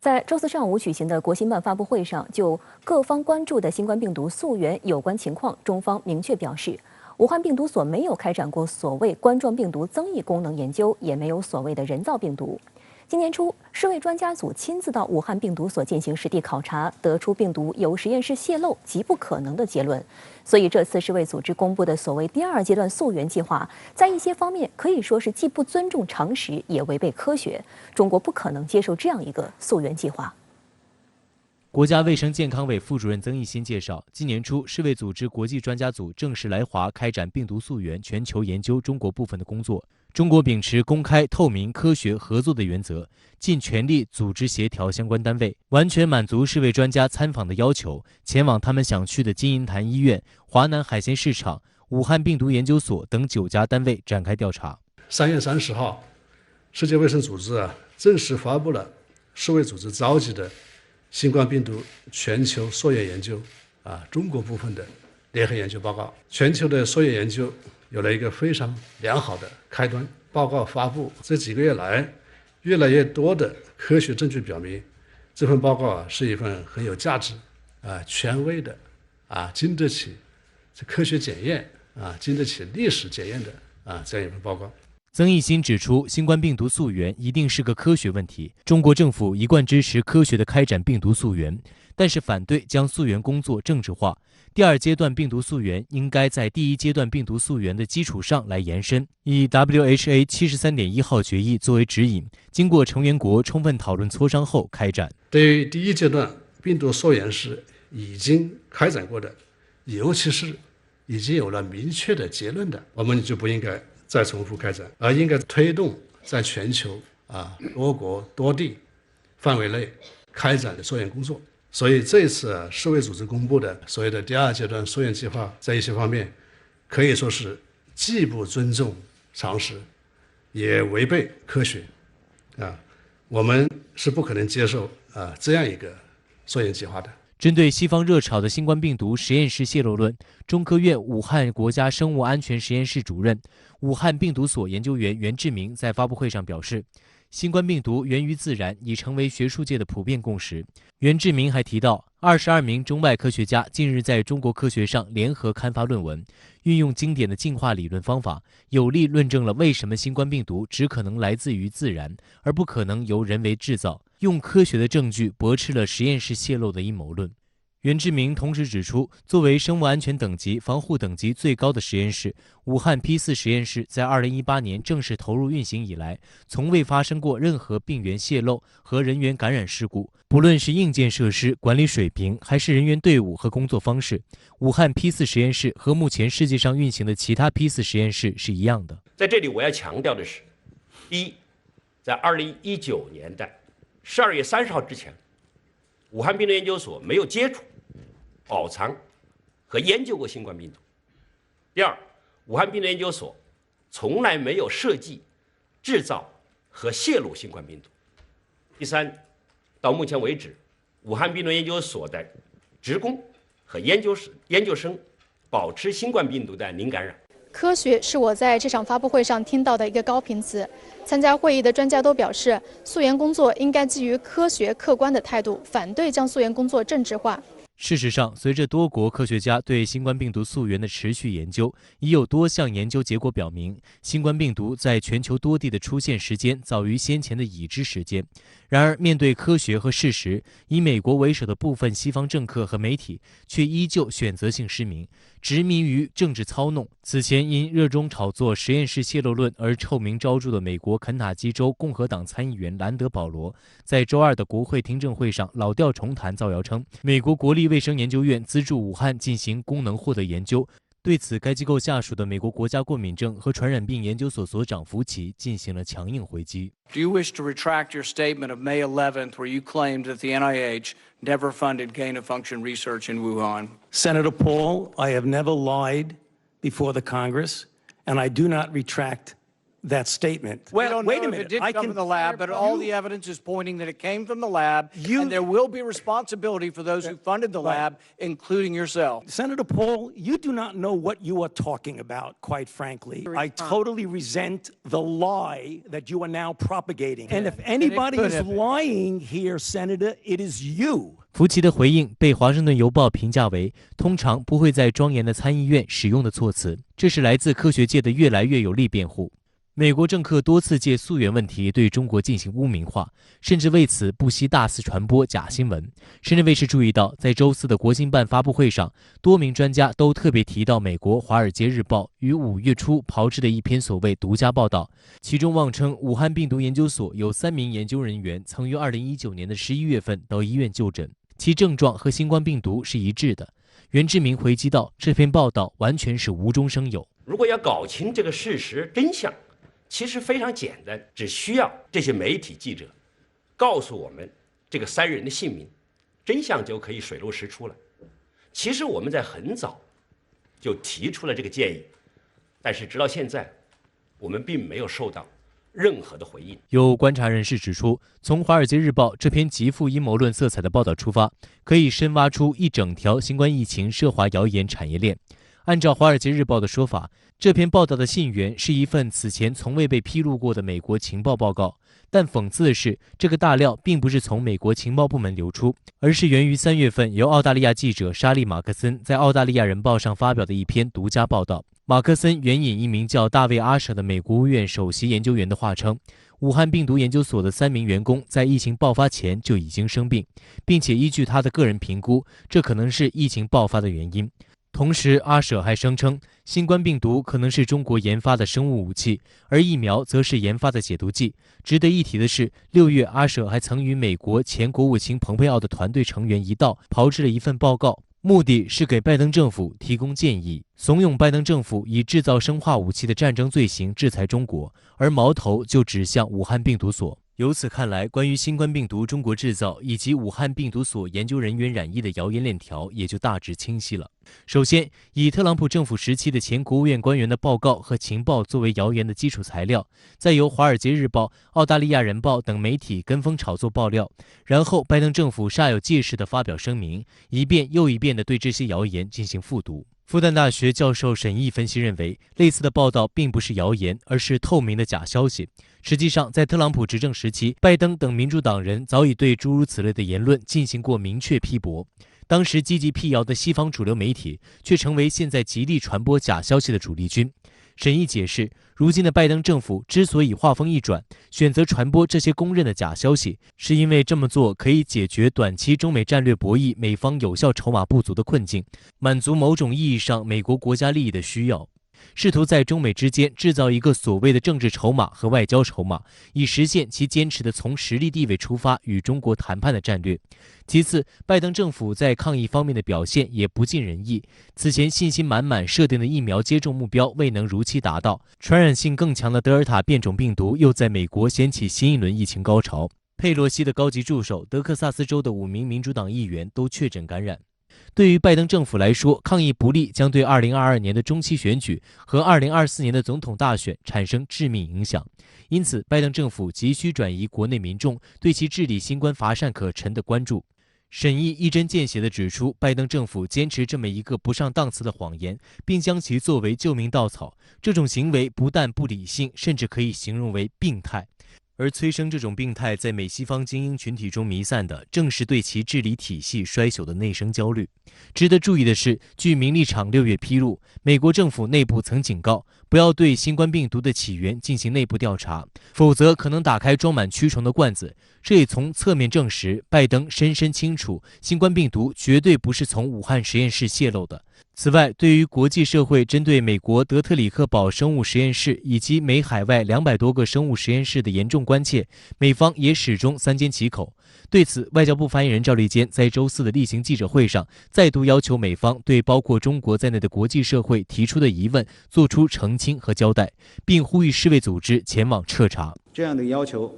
在周四上午举行的国新办发布会上，就各方关注的新冠病毒溯源有关情况，中方明确表示，武汉病毒所没有开展过所谓冠状病毒增益功能研究，也没有所谓的人造病毒。今年初，世卫专家组亲自到武汉病毒所进行实地考察，得出病毒由实验室泄露极不可能的结论。所以，这次世卫组织公布的所谓第二阶段溯源计划，在一些方面可以说是既不尊重常识，也违背科学。中国不可能接受这样一个溯源计划。国家卫生健康委副主任曾益新介绍，今年初，世卫组织国际专家组正式来华开展病毒溯源全球研究中国部分的工作。中国秉持公开、透明、科学、合作的原则，尽全力组织协调相关单位，完全满足世卫专家参访的要求，前往他们想去的金银潭医院、华南海鲜市场、武汉病毒研究所等9家单位展开调查。3月30号，世界卫生组织正式发布了世卫组织召集的新冠病毒全球溯源研究中国部分的联合研究报告。全球的溯源研究有了一个非常良好的开端。报告发布这几个月来，越来越多的科学证据表明，这份报告是一份很有价值、权威的、经得起科学检验、经得起历史检验的这样一份报告。曾益新指出，新冠病毒溯源一定是个科学问题，中国政府一贯支持科学的开展病毒溯源，但是反对将溯源工作政治化。第二阶段病毒溯源应该在第一阶段病毒溯源的基础上来延伸，以 WHA 73.1号决议作为指引，经过成员国充分讨论磋商后开展。对于第一阶段病毒溯源是已经开展过的，尤其是已经有了明确的结论的，我们就不应该再重复开展，而应该推动在全球多国多地范围内开展的溯源工作。所以这次世卫组织公布的所谓的第二阶段溯源计划，在一些方面可以说是既不尊重常识，也违背科学我们是不可能接受这样一个溯源计划的。针对西方热炒的新冠病毒实验室泄露论，中科院武汉国家生物安全实验室主任、武汉病毒所研究员袁志明在发布会上表示，新冠病毒源于自然已成为学术界的普遍共识。袁志明还提到，22名中外科学家近日在中国科学上联合刊发论文，运用经典的进化理论方法，有力论证了为什么新冠病毒只可能来自于自然，而不可能由人为制造，用科学的证据驳斥了实验室泄露的阴谋论。袁志明同时指出，作为生物安全等级、防护等级最高的实验室，武汉 P4 实验室在2018年正式投入运行以来，从未发生过任何病原泄漏和人员感染事故。不论是硬件设施、管理水平，还是人员队伍和工作方式，武汉 P4 实验室和目前世界上运行的其他 P4 实验室是一样的。在这里我要强调的是，第一，在2019年的12月30号之前，武汉病毒研究所没有接触、保藏和研究过新冠病毒。第二，武汉病毒研究所从来没有设计、制造和泄露新冠病毒。第三，到目前为止，武汉病毒研究所的职工和研究生保持新冠病毒的零感染。科学是我在这场发布会上听到的一个高频词。参加会议的专家都表示，溯源工作应该基于科学客观的态度，反对将溯源工作政治化。事实上，随着多国科学家对新冠病毒溯源的持续研究，已有多项研究结果表明，新冠病毒在全球多地的出现时间早于先前的已知时间。然而，面对科学和事实，以美国为首的部分西方政客和媒体却依旧选择性失明，执迷于政治操弄。此前因热衷炒作实验室泄露论而臭名昭著的美国肯塔基州共和党参议员兰德·保罗，在周二的国会听证会上老调重弹，造谣称美国国立卫生研究院资助武汉进行功能获得研究。对此，该机构下属的美国国家过敏症和传染病研究所所长福奇进行了强硬回击。Do you wish to retract your statement of May 11th, where you claimed that the NIH never funded gain-of-function research in Wuhan? Senator Paul, I have never lied before the Congress, and I do not retract that statement. We don't wait know a if minute. it did I come can, from the lab, but all the evidence is pointing that it came from the lab, and there will be responsibility for those who funded the lab, including yourself. Senator Paul, you do not know what you are talking about, quite frankly. I totally resent the lie that you are now propagating. And if anybody is lying here, Senator, it is you. 福奇的回应被《华盛顿邮报》评价为通常不会在庄严的参议院使用的措辞，这是来自科学界的越来越有力辩护。美国政客多次借溯源问题对中国进行污名化，甚至为此不惜大肆传播假新闻。深圳卫视注意到，在周四的国新办发布会上，多名专家都特别提到美国《华尔街日报》于5月初炮制的一篇所谓独家报道，其中妄称武汉病毒研究所有3名研究人员曾于2019年的11月份到医院就诊，其症状和新冠病毒是一致的。袁志明回击道，这篇报道完全是无中生有。如果要搞清这个事实真相，其实非常简单，只需要这些媒体记者告诉我们这个3人的姓名，真相就可以水落石出了。其实我们在很早就提出了这个建议，但是直到现在，我们并没有受到任何的回应。有观察人士指出，从《华尔街日报》这篇极富阴谋论色彩的报道出发，可以深挖出一整条新冠疫情涉华谣言产业链。按照《华尔街日报》的说法，这篇报道的信源是一份此前从未被披露过的美国情报报告。但讽刺的是，这个大料并不是从美国情报部门流出，而是源于3月份由澳大利亚记者莎莉·马克森在《澳大利亚人报》上发表的一篇独家报道。马克森援引一名叫大卫·阿舍的美国务院首席研究员的话称，武汉病毒研究所的3名员工在疫情爆发前就已经生病，并且依据他的个人评估，这可能是疫情爆发的原因。同时，阿舍还声称，新冠病毒可能是中国研发的生物武器，而疫苗则是研发的解毒剂。值得一提的是，6月阿舍还曾与美国前国务卿蓬佩奥的团队成员一道炮制了一份报告，目的是给拜登政府提供建议，怂恿拜登政府以制造生化武器的战争罪行制裁中国，而矛头就指向武汉病毒所。由此看来，关于新冠病毒中国制造以及武汉病毒所研究人员染疫的谣言链条也就大致清晰了。首先，以特朗普政府时期的前国务院官员的报告和情报作为谣言的基础材料，再由《华尔街日报》、《澳大利亚人报》等媒体跟风炒作爆料，然后拜登政府煞有介事地发表声明，一遍又一遍地对这些谣言进行复读。复旦大学教授沈毅分析认为，类似的报道并不是谣言，而是透明的假消息。实际上，在特朗普执政时期，拜登等民主党人早已对诸如此类的言论进行过明确批驳。当时积极辟谣的西方主流媒体，却成为现在极力传播假消息的主力军。沈毅解释，如今的拜登政府之所以话锋一转，选择传播这些公认的假消息，是因为这么做可以解决短期中美战略博弈美方有效筹码不足的困境，满足某种意义上美国国家利益的需要，试图在中美之间制造一个所谓的政治筹码和外交筹码，以实现其坚持的从实力地位出发与中国谈判的战略。其次，拜登政府在抗疫方面的表现也不尽人意，此前信心满满设定的疫苗接种目标未能如期达到，传染性更强的德尔塔变种病毒又在美国掀起新一轮疫情高潮。佩洛西的高级助手、德克萨斯州的5名民主党议员都确诊感染。对于拜登政府来说，抗疫不力将对2022年的中期选举和2024年的总统大选产生致命影响。因此，拜登政府急需转移国内民众对其治理新冠乏善可陈的关注。沈毅一针见血地指出，拜登政府坚持这么一个不上档次的谎言，并将其作为救命稻草，这种行为不但不理性，甚至可以形容为病态。而催生这种病态在美西方精英群体中弥散的，正是对其治理体系衰朽的内生焦虑。值得注意的是，据名利场6月披露，美国政府内部曾警告，不要对新冠病毒的起源进行内部调查，否则可能打开装满蛆虫的罐子。这也从侧面证实，拜登深深清楚，新冠病毒绝对不是从武汉实验室泄露的。此外，对于国际社会针对美国德特里克堡生物实验室以及美海外200多个生物实验室的严重关切，美方也始终三缄其口。对此，外交部发言人赵立坚在周4的例行记者会上再度要求美方对包括中国在内的国际社会提出的疑问做出澄清和交代，并呼吁世卫组织前往彻查。这样的要求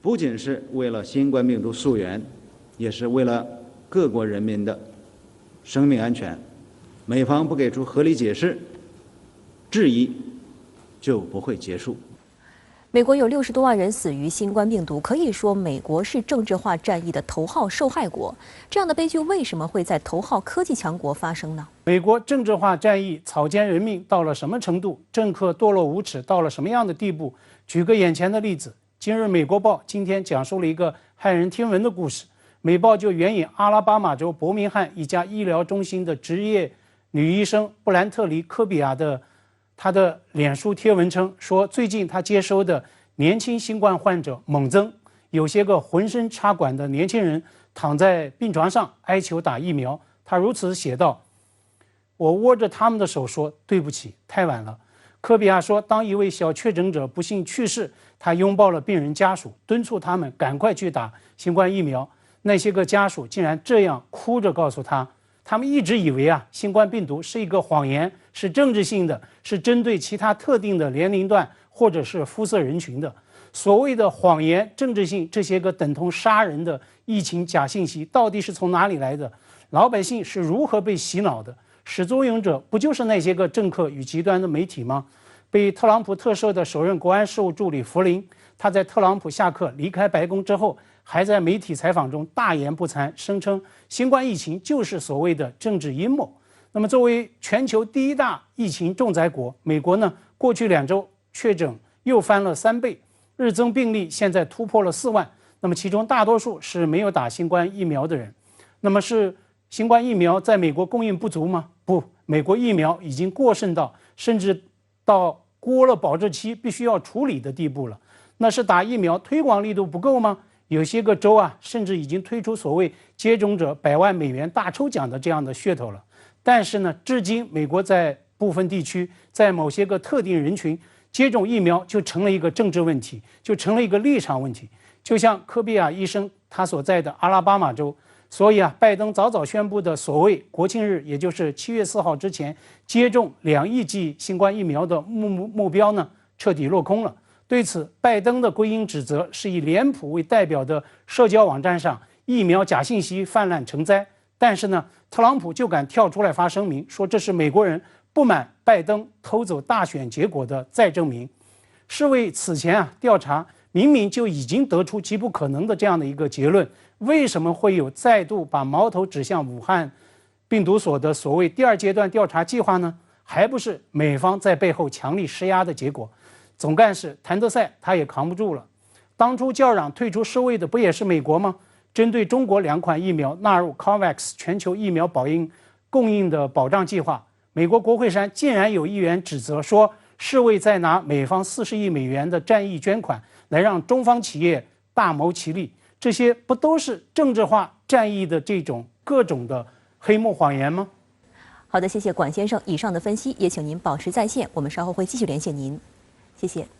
不仅是为了新冠病毒溯源，也是为了各国人民的生命安全。美方不给出合理解释，质疑就不会结束。美国有60多万人死于新冠病毒，可以说美国是政治化战役的头号受害国。这样的悲剧为什么会在头号科技强国发生呢？美国政治化战役草菅人命到了什么程度？政客堕落无耻到了什么样的地步？举个眼前的例子，今日《美国报》今天讲述了一个骇人听闻的故事。美报就援引阿拉巴马州伯明翰一家医疗中心的职业女医生布兰特里·科比亚她的脸书贴文称，说最近她接收的年轻新冠患者猛增，有些个浑身插管的年轻人躺在病床上哀求打疫苗。她如此写道：我握着他们的手说，对不起，太晚了。科比亚说，当一位小确诊者不幸去世，他拥抱了病人家属，敦促他们赶快去打新冠疫苗。那些个家属竟然这样哭着告诉他，他们一直以为新冠病毒是一个谎言，是政治性的，是针对其他特定的年龄段或者是肤色人群的。所谓的谎言、政治性，这些个等同杀人的疫情假信息，到底是从哪里来的？老百姓是如何被洗脑的？始作俑者不就是那些个政客与极端的媒体吗？被特朗普特赦的首任国安事务助理弗林，他在特朗普下课离开白宫之后，还在媒体采访中大言不惭，声称新冠疫情就是所谓的政治阴谋。那么作为全球第一大疫情重灾国，美国呢，过去2周确诊又翻了3倍，日增病例现在突破了4万。那么其中大多数是没有打新冠疫苗的人。那么是新冠疫苗在美国供应不足吗？不，美国疫苗已经过剩到甚至到过了保质期必须要处理的地步了。那是打疫苗推广力度不够吗？有些个州甚至已经推出所谓接种者100万美元大抽奖的这样的噱头了。但是呢，至今美国在部分地区，在某些个特定人群接种疫苗就成了一个政治问题，就成了一个立场问题。就像科比亚医生他所在的阿拉巴马州，所以拜登早早宣布的所谓国庆日，也就是7月4号之前接种2亿剂新冠疫苗的目标呢，彻底落空了。对此，拜登的归因指责是以脸谱为代表的社交网站上疫苗假信息泛滥成灾。但是呢，特朗普就敢跳出来发声明，说这是美国人不满拜登偷走大选结果的再证明。世卫此前调查明明就已经得出极不可能的这样的一个结论，为什么会有再度把矛头指向武汉病毒所的所谓第2阶段调查计划呢？还不是美方在背后强力施压的结果。总干事谭德赛他也扛不住了，当初叫嚷退出世卫的不也是美国吗？针对中国2款疫苗纳入 COVAX 全球疫苗供应的保障计划，美国国会山竟然有议员指责说，世卫在拿美方40亿美元的战役捐款来让中方企业大谋其利，这些不都是政治化战役的这种各种的黑幕谎言吗？好的，谢谢管先生。以上的分析也请您保持在线，我们稍后会继续连线您。谢谢。